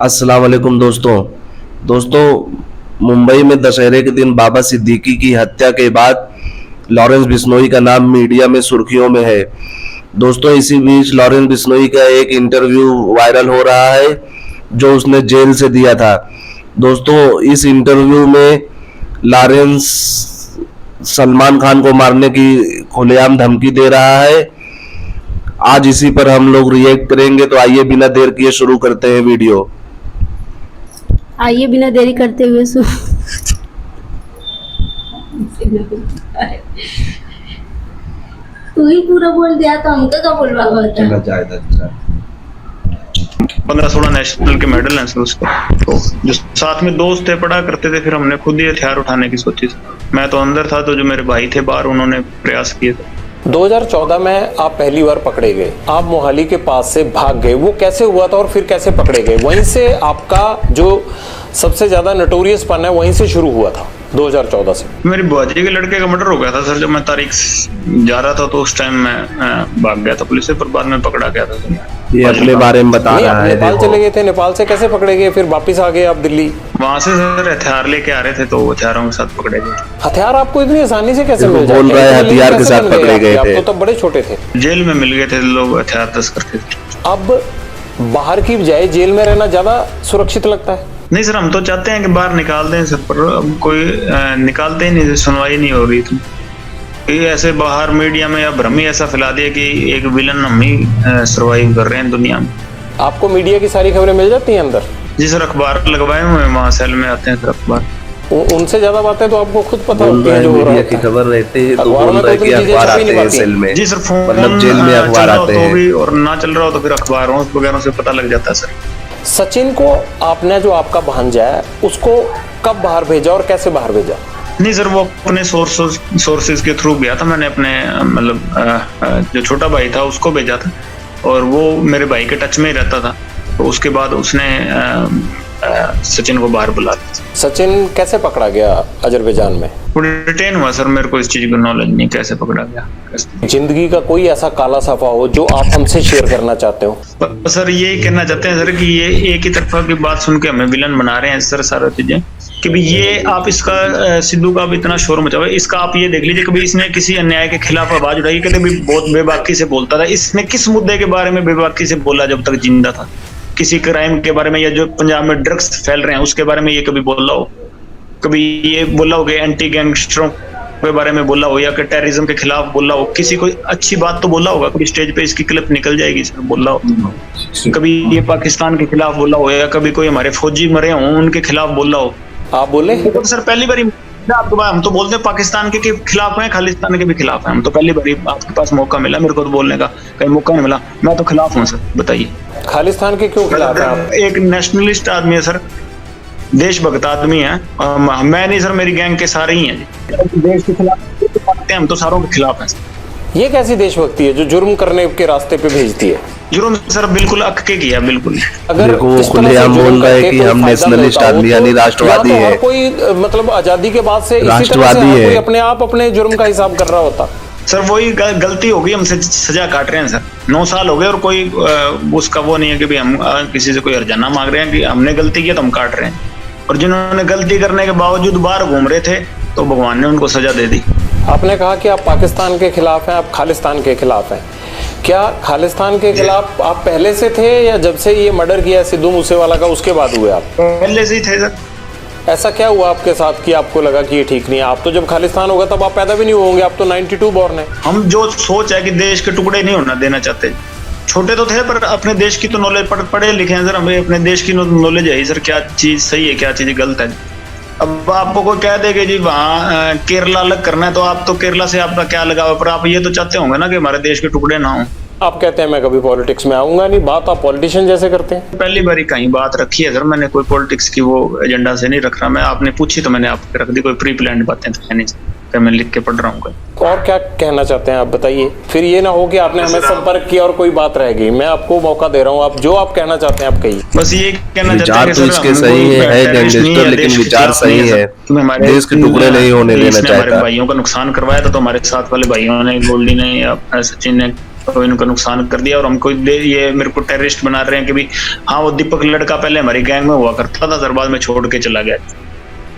अस्सलाम वालेकुम दोस्तों मुंबई में दशहरे के दिन बाबा सिद्दीकी की हत्या के बाद लॉरेंस बिश्नोई का नाम मीडिया में सुर्खियों में है। दोस्तों इसी बीच लॉरेंस बिश्नोई का एक इंटरव्यू वायरल हो रहा है जो उसने जेल से दिया था। दोस्तों इस इंटरव्यू में लॉरेंस सलमान खान को मारने की खुलेआम धमकी दे रहा है। आज इसी पर हम लोग रिएक्ट करेंगे, तो आइए बिना देर किए शुरू करते हैं वीडियो। आइए बिना देरी करते हुए तू ही पूरा बोल दिया तो हमको क्या बोलवा होता। 15-16 नेशनल के मेडल हैं सर उसके। तो जो साथ में दोस्त थे पढ़ा करते थे, फिर हमने खुद ही हथियार उठाने की सोची। मैं तो अंदर था, तो जो मेरे भाई थे बाहर, उन्होंने प्रयास किए थे। 2014 में आप पहली बार पकड़े गए, आप मोहाली के पास से भाग गए। वो कैसे हुआ था और फिर कैसे पकड़े गए? वहीं से आपका जो सबसे ज्यादा नोटोरियस पन है वहीं से शुरू हुआ था 2014 से। मेरी बुआजी के लड़के का मर्डर हो गया था सर। जब मैं तारीख जा रहा था तो उस टाइम मैं भाग गया था पुलिस से, पर बाद में पकड़ा गया था सर। ये अपने बारे में बता रहा है। नेपाल चले गए थे, नेपाल से कैसे पकड़े गए? फिर वापिस आ गए आप दिल्ली? वहां से सर हथियार लेके आ रहे थे, तो हथियारों के साथ पकड़े गए। हथियार आपको इतनी आसानी से कैसे मिल बोल रहा है हथियार के साथ पकड़े गए थे? आप तो तब बड़े छोटे थे। जेल में मिल गए थे लोग हथियार तस्कर थे। अब बाहर की बजाय जेल में रहना ज्यादा सुरक्षित लगता है? नहीं सर, हम तो चाहते हैं कि बाहर निकाल दें सर, पर अब कोई निकालते ही नहीं, सुनवाई नहीं हो रही थी। ऐसे बाहर मीडिया में या भ्रम ही ऐसा फैला दिया कि एक विलन हम ही सर्वाइव कर रहे हैं दुनिया में। आपको मीडिया की सारी खबरें मिल जाती हैं अंदर? जी सर, अखबार लगवाए हुए हैं, वहाँ सेल में आते हैं सर अखबार। उनसे ज्यादा बातें तो आपको खुद पता होती है जो हो रहा है। की खबर रहती है तो अखबारों में बोल रहा है कि अखबार आते हैं सेल में। जी सर, फोन मतलब जेल में अखबार आते हैं, तो भी और ना चल रहा हो तो फिर अखबारों वगैरह से पता लग जाता है सर। सचिन को आपने, जो आपका भांजा है, उसको कब बाहर भेजा और कैसे बाहर भेजा? नहीं सर, वो अपने सोर्सेज के थ्रू गया था। मैंने अपने मतलब जो छोटा भाई था उसको भेजा था, और वो मेरे भाई के टच में ही रहता था। तो उसके बाद उसने सचिन को बाहर बुला दिया। सचिन कैसे पकड़ा गया अजरबैजान में? डिटेन हुआ सर, मेरे को इस चीज की नॉलेज नहीं कैसे पकड़ा गया। जिंदगी का कोई ऐसा काला सफा हो जो आप हमसे शेयर करना चाहते हो? सर यही कहना चाहते हैं सर कि ये एक ही तरफा की बात सुन के हमें विलन बना रहे हैं सर सारा चीजें। कि भी ये आप इसका सिद्धू का भी इतना शोर मचाओ, इसका आप ये देख लीजिए, कभी इसने किसी अन्याय के खिलाफ आवाज उठाई? कहते भी बहुत बेबाकी से बोलता था। इसने किस मुद्दे के बारे में बेबाकी से बोला जब तक जिंदा था? किसी क्राइम के बारे में, या जो पंजाब में ड्रग्स फैल रहे हैं उसके बारे में ये कभी बोला हो? कभी ये बोला हो कि एंटी गैंगस्टरों के बारे में बोला हो, या कि टेररिज्म के खिलाफ बोला हो? किसी कोई अच्छी बात तो बोला होगा? कभी स्टेज पे इसकी क्लिप निकल जाएगी सर, बोला हो? कभी ये पाकिस्तान के खिलाफ बोला हो, या कभी कोई हमारे फौजी मरे हों उनके खिलाफ बोला हो? आप बोले तो सर पहली बारी आपके पास, हम तो बोलते हैं पाकिस्तान के खिलाफ हैं, खालिस्तान के भी खिलाफ हैं। हम तो पहली बारी आपके पास मौका मिला, मेरे को तो बोलने का कहीं मौका नहीं मिला। मैं तो खिलाफ हूँ सर, बताइए। खालिस्तान के क्यों खिलाफ है आप? एक नेशनलिस्ट आदमी है सर, देशभक्त आदमी है। मैं नहीं सर, मेरी गैंग के सारे ही हैं देश के खिलाफ। हम तो सारों के खिलाफ हैं। ये कैसी देशभक्ति है जो जुर्म करने के रास्ते पे भेजती है? जुर्म सर बिल्कुल अक के किया, बिल्कुल। अगर वो खुलेआम बोल रहा है कि हम नेशनलिस्ट आदमी यानी राष्ट्रवादी है। कोई मतलब आजादी के बाद से राष्ट्रवादी है, कोई अपने आप अपने जुर्म का हिसाब कर रहा होता। सर वही गलती हो गई, हमसे सजा काट रहे हैं सर। 9 साल हो गए और कोई उसका वो नहीं है कि भी हम किसी से कोई हर्जाना मांग रहे हैं कि हमने गलती किया तो हम काट रहे हैं। और जिन्होंने गलती करने के बावजूद बाहर घूम रहे थे तो भगवान ने उनको सजा दे दी। आपने कहा कि आप पाकिस्तान के खिलाफ हैं, आप खालिस्तान के खिलाफ हैं। क्या खालिस्तान के खिलाफ आप पहले से थे, या जब से ये मर्डर किया सिद्धू मूसेवाला का उसके बाद हुए आप? पहले से ही थे सर। ऐसा क्या हुआ आपके साथ कि आपको लगा कि ये ठीक नहीं है? आप तो जब खालिस्तान होगा तब आप पैदा भी नहीं होंगे, आप तो 92 बॉर्न है। हम जो सोच है कि देश के टुकड़े नहीं होना देना चाहते। छोटे तो थे पर अपने देश की तो नॉलेज पढ़े लिखे हैं सर। हमें अपने देश की नॉलेज है सर, क्या चीज सही है क्या चीज गलत है। अब आपको कोई कह दे कि जी वहाँ केरला अलग करना है, तो आप तो केरला से आपका क्या लगाव? पर आप ये तो चाहते होंगे ना कि हमारे देश के टुकड़े ना हो। आप कहते हैं मैं कभी पॉलिटिक्स में आऊंगा नहीं, बात आप पॉलिटिशियन जैसे करते हैं। पहली बार कहीं बात रखी है सर, मैंने कोई पॉलिटिक्स की वो एजेंडा से नहीं रख रहा। मैं आपने पूछी तो मैंने आपको रख दी, कोई प्री प्लान्ड बातें तो है नहीं, मैं लिख के पढ़ रहा हूँ। और क्या कहना चाहते हैं आप बताइए, फिर ये ना हो कि आपने हमें संपर्क किया और कोई बात रह गई। मैं आपको मौका दे रहा हूँ, आप जो आप कहना चाहते हैं आप कहिए। बस ये कहना चाहते हैं कि इसके सही है गैंगस्टर, लेकिन विचार सही है, देश के टुकड़े नहीं होने देना चाहता। हमारे भाइयों का नुकसान करवाया था, तो हमारे साथ वाले भाइयों ने, गोल्डी ने या सचिन ने तो इनका नुकसान कर दिया और हमको ये मेरे को टेररिस्ट बना रहे हैं कि भी हाँ वो दीपक लड़का पहले हमारी गैंग में हुआ करता था सर, बाद में छोड़ के चला गया,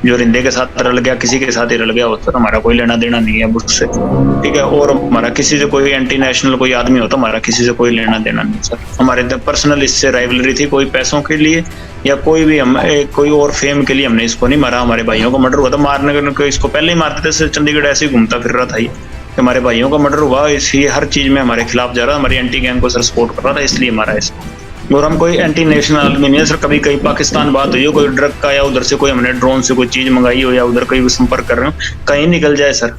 जो रिंदे के साथ रल गया, किसी के साथ ही रल गया हो सर, हमारा कोई लेना देना नहीं है उससे, ठीक है। और हमारा किसी से कोई एंटी नेशनल कोई आदमी हो तो हमारा किसी से कोई लेना देना नहीं सर, हमारे पर्सनल इससे राइवलरी थी, कोई पैसों के लिए या कोई भी हम कोई और फेम के लिए हमने इसको नहीं मारा। हमारे भाइयों का मर्डर हुआ था, मारने को इसको पहले ही मारते थे सर, चंडीगढ़ ऐसे ही घूमता फिर रहा था ये, हमारे भाइयों का मर्डर हुआ, इसलिए हर चीज में हमारे खिलाफ जा रहा, हमारी एंटी गैंग को सर सपोर्ट कर रहा था, इसलिए मारा इसको। और हम कोई एंटी नेशनल आदमी नहीं है सर, कभी कहीं पाकिस्तान बात हुई हो, कोई ड्रग का या उधर से कोई हमने ड्रोन से कोई चीज मंगाई हो या उधर कोई संपर्क कर रहे हो, कहीं निकल जाए सर,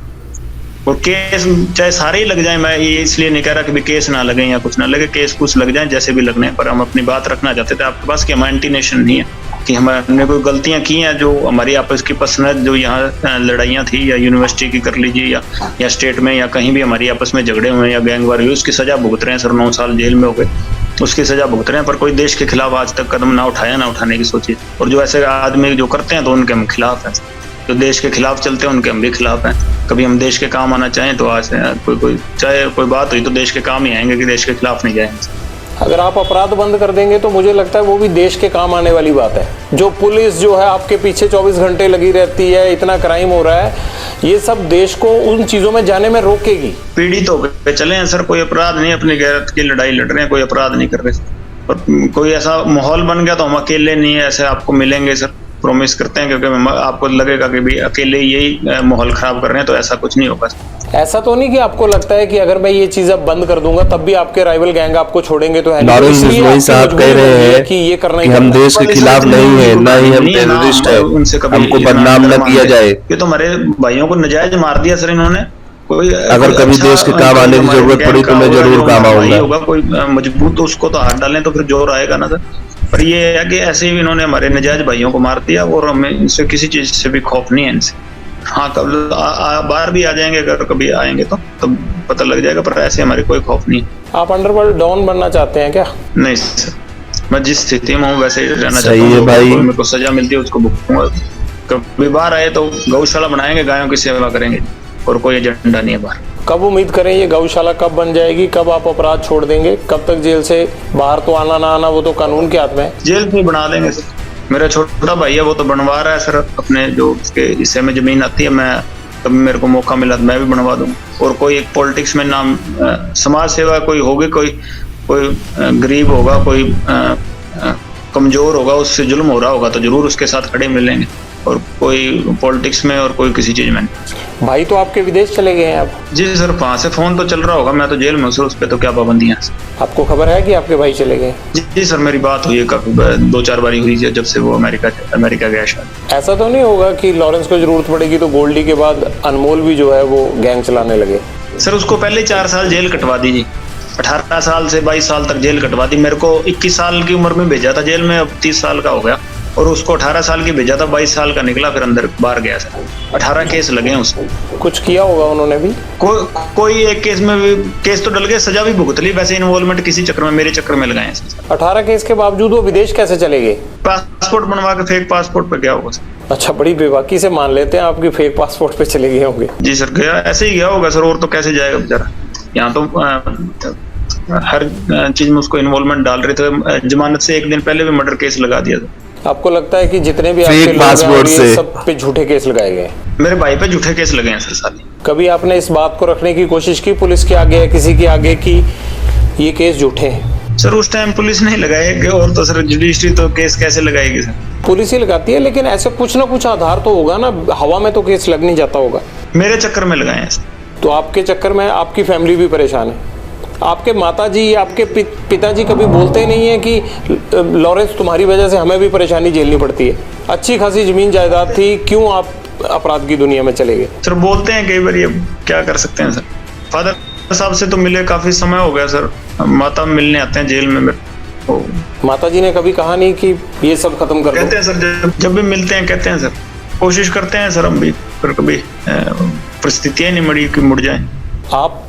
और केस चाहे सारे ही लग जाए, मैं ये इसलिए नहीं कह रहा कि भी केस ना लगे या कुछ ना लगे, केस कुछ लग जाए जैसे भी लगने, पर हम अपनी बात रखना चाहते थे आपके पास कि हम एंटी नेशन नहीं है, कि हमने कोई गलतियां की हैं जो हमारी आपस की पर्सनल जो यहाँ लड़ाइयाँ थी या यूनिवर्सिटी की कर लीजिए या स्टेट में या कहीं भी हमारी आपस में झगड़े हुए या गैंगवार हुए, उसकी सजा भुगत रहे हैं सर, 9 साल जेल में हो गए, उसकी सजा भुगत रहे हैं, पर कोई देश के खिलाफ आज तक कदम ना उठाया, ना उठाने की सोची। और जो ऐसे आदमी जो करते हैं तो उनके हम खिलाफ हैं, जो देश के खिलाफ चलते हैं उनके हम भी खिलाफ हैं। कभी हम देश के काम आना चाहें तो आज कोई चाहे कोई बात हुई तो देश के काम ही आएंगे, कि देश के खिलाफ नहीं जाएंगे। अगर आप अपराध बंद कर देंगे तो मुझे लगता है वो भी देश के काम आने वाली बात है। जो पुलिस जो है आपके पीछे 24 घंटे लगी रहती है, इतना क्राइम हो रहा है, ये सब देश को उन चीजों में जाने में रोकेगी। पीड़ित हो गए चले हैं सर, कोई अपराध नहीं, अपनी गैरत की लड़ाई लड़ रहे हैं, कोई अपराध नहीं कर रहे, और कोई ऐसा माहौल बन गया तो हम अकेले नहीं है, ऐसे आपको मिलेंगे सर, प्रॉमिस करते हैं, क्योंकि आपको लगेगा कि भी अकेले यही माहौल खराब कर रहे हैं, तो ऐसा कुछ नहीं होगा। ऐसा तो नहीं कि आपको लगता है कि अगर मैं ये चीज अब बंद कर दूंगा तब भी आपके राइवल गैंग आपको छोड़ेंगे, तो लॉरेंस बिश्नोई साहब कह रहे हैं कि ये करना कि हम देश के खिलाफ नहीं है, ना ही हम टेररिस्ट है, हमको बदनाम न किया जाए। ये तो हमारे भाइयों को नजायज मार दिया सर इन्होंने, कोई अगर कभी देश के काम आने की जरूरत पड़ी तो मैं जरूर काम आऊंगा। कोई मजबूत तो उसको तो हाथ डालें तो फिर जोर आएगा ना सर, पर ये है कि ऐसे ही इन्होंने हमारे नजायज भाइयों को मार दिया, और हमें इनसे किसी चीज से भी खौफ नहीं है इनसे। हाँ कब बाहर भी आ जाएंगे, अगर कभी आएंगे तो पता लग जाएगा, पर ऐसे हमारी कोई खौफ नहीं। आप अंडरवर्ल्ड डॉन बनना चाहते हैं क्या? नहीं सर, मैं जिस स्थिति में हूँ वैसे ही रहना चाहता सही है हूँ। भाई, मेरे को सजा मिलती है उसको भुगतूंगा। कभी बाहर आए तो गौशाला बनाएंगे, गायों की सेवा करेंगे, और कोई एजेंडा नहीं है बाहर। कब उम्मीद करें ये गौशाला कब बन जाएगी, कब आप अपराध छोड़ देंगे, कब तक जेल से बाहर तो आना ना आना वो तो कानून के हाथ में है। जेल में बना देंगे सर, मेरा छोटा भाई है वो तो बनवा रहा है सर, अपने जो उसके हिस्से में जमीन आती है, मैं कभी मेरे को मौका मिला तो मैं भी बनवा दूंगा। और कोई एक पॉलिटिक्स में नाम समाज सेवा कोई होगी, कोई गरीब होगा, कोई कमजोर होगा, उससे जुल्म हो रहा होगा तो जरूर उसके साथ खड़े मिलेंगे, और कोई पॉलिटिक्स में और कोई किसी चीज में नहीं। भाई तो आपके विदेश चले गए हैं आप? जी सर, वहाँ से फोन तो चल रहा होगा, मैं तो जेल में हूँ सर, उस पर तो क्या पाबंदियाँ। आपको खबर है कि आपके भाई चले गए? जी सर, मेरी बात हुई है काफी 2-4 बारी हुई है जब से वो अमेरिका गया शायद। ऐसा तो नहीं होगा कि लॉरेंस को जरूरत पड़ेगी तो गोल्डी के बाद अनमोल भी जो है वो गैंग चलाने लगे? सर उसको पहले 4 साल जेल कटवा दी जी, 18 साल से 22 साल तक जेल कटवा दी। मेरे को 21 साल की उम्र में भेजा था जेल में, अब 30 साल का हो गया, और उसको 18 साल की भेजा था, 22 साल का निकला, फिर अंदर बाहर गया सर। 18 केस लगे हैं उसको। कुछ किया होगा उन्होंने भी? कोई एक केस में भी केस तो डल गए, सजा भी भुगत ली, वैसे इन्वॉल्वमेंट किसी चक्कर में मेरे चक्कर में लगाए हैं। 18 केस के बावजूद वो विदेश कैसे चले गए? पासपोर्ट बनवा के फेक पासपोर्ट पे गया होगा सर। अच्छा, बड़ी बेबाकी से मान लेते हैं आपकी फेक पासपोर्ट पे चले गए होंगे। जी सर, गया ऐसे ही गया होगा सर, और तो कैसे जाएगा बेचारा। यहाँ तो हर चीज में उसको इन्वॉल्वमेंट डाल रहे थे, जमानत से 1 दिन पहले भी मर्डर केस लगा दिया था। आपको लगता है कि जितने भी आपके लोग हैं सब पे झूठे केस लगाए गए? मेरे भाई पे झूठे केस लगे हैं सर साले। कभी आपने इस बात को रखने की कोशिश की पुलिस के आगे या किसी के आगे कि ये केस झूठे हैं? सर उस टाइम पुलिस नहीं लगाएगी, और तो सर जुडिशरी तो केस कैसे लगाएगी सर? पुलिस ही लगाती है, लेकिन ऐसे कुछ ना कुछ आधार तो होगा ना, हवा में तो केस लग नहीं जाता होगा। मेरे चक्कर में लगाए हैं सर। तो आपके चक्कर में आपकी फैमिली भी परेशान है? आपके माताजी या आपके पिताजी कभी बोलते नहीं है कि लॉरेंस तुम्हारी वजह से हमें भी परेशानी झेलनी पड़ती है, अच्छी खासी जमीन जायदाद थी, क्यों आप अपराध की दुनिया में चले गए? सर बोलते हैं कई बार, ये क्या कर सकते हैं सर। फादर साहब से तो मिले काफी समय हो गया सर, माता मिलने आते हैं जेल में मेरे। माताजी ने कभी कहा नहीं कि ये सब खत्म कर दो? कहते हैं सर, जब भी मिलते हैं कहते हैं सर, कोशिश करते हैं सर हम भी, पर कभी परिस्थितियां नहीं मड़ी कि मुड़ जाए। आप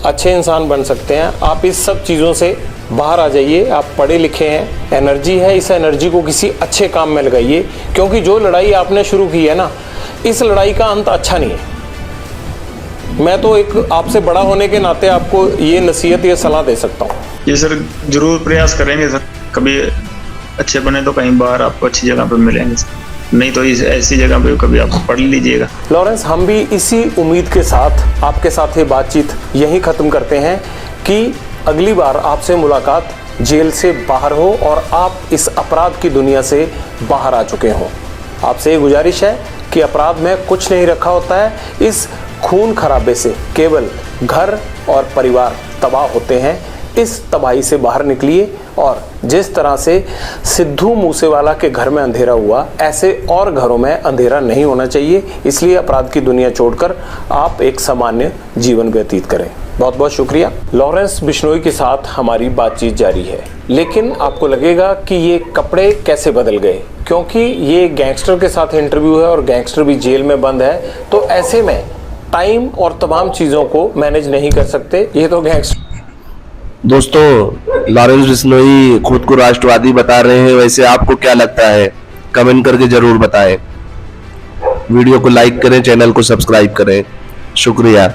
अच्छे इंसान बन सकते हैं, आप इस सब चीज़ों से बाहर आ जाइए। आप पढ़े लिखे हैं, एनर्जी है, इस एनर्जी को किसी अच्छे काम में लगाइए, क्योंकि जो लड़ाई आपने शुरू की है ना, इस लड़ाई का अंत अच्छा नहीं है। मैं तो एक आपसे बड़ा होने के नाते आपको ये नसीहत, ये सलाह दे सकता हूँ। ये सर जरूर प्रयास करेंगे सर, कभी अच्छे बने तो कहीं बाहर आपको अच्छी जगह पे मिलेंगे सर, नहीं तो इस ऐसी जगह पे कभी आप पढ़ लीजिएगा। लॉरेंस, हम भी इसी उम्मीद के साथ आपके साथ ये बातचीत यहीं ख़त्म करते हैं कि अगली बार आपसे मुलाकात जेल से बाहर हो और आप इस अपराध की दुनिया से बाहर आ चुके हों। आपसे ये गुजारिश है कि अपराध में कुछ नहीं रखा होता है, इस खून खराबे से केवल घर और परिवार तबाह होते हैं। इस तबाही से बाहर निकलिए और जिस तरह से सिद्धू मूसेवाला के घर में अंधेरा हुआ, ऐसे और घरों में अंधेरा नहीं होना चाहिए। इसलिए अपराध की दुनिया छोड़कर आप एक सामान्य जीवन व्यतीत करें। बहुत बहुत शुक्रिया। लॉरेंस बिश्नोई के साथ हमारी बातचीत जारी है, लेकिन आपको लगेगा कि ये कपड़े कैसे बदल गए, क्योंकि ये गैंगस्टर के साथ इंटरव्यू है और गैंगस्टर भी जेल में बंद है, तो ऐसे में टाइम और तमाम चीज़ों को मैनेज नहीं कर सकते। ये तो गैंगस्टर। दोस्तों, लॉरेंस बिश्नोई खुद को राष्ट्रवादी बता रहे हैं, वैसे आपको क्या लगता है? कमेंट करके जरूर बताएं। वीडियो को लाइक करें, चैनल को सब्सक्राइब करें। शुक्रिया।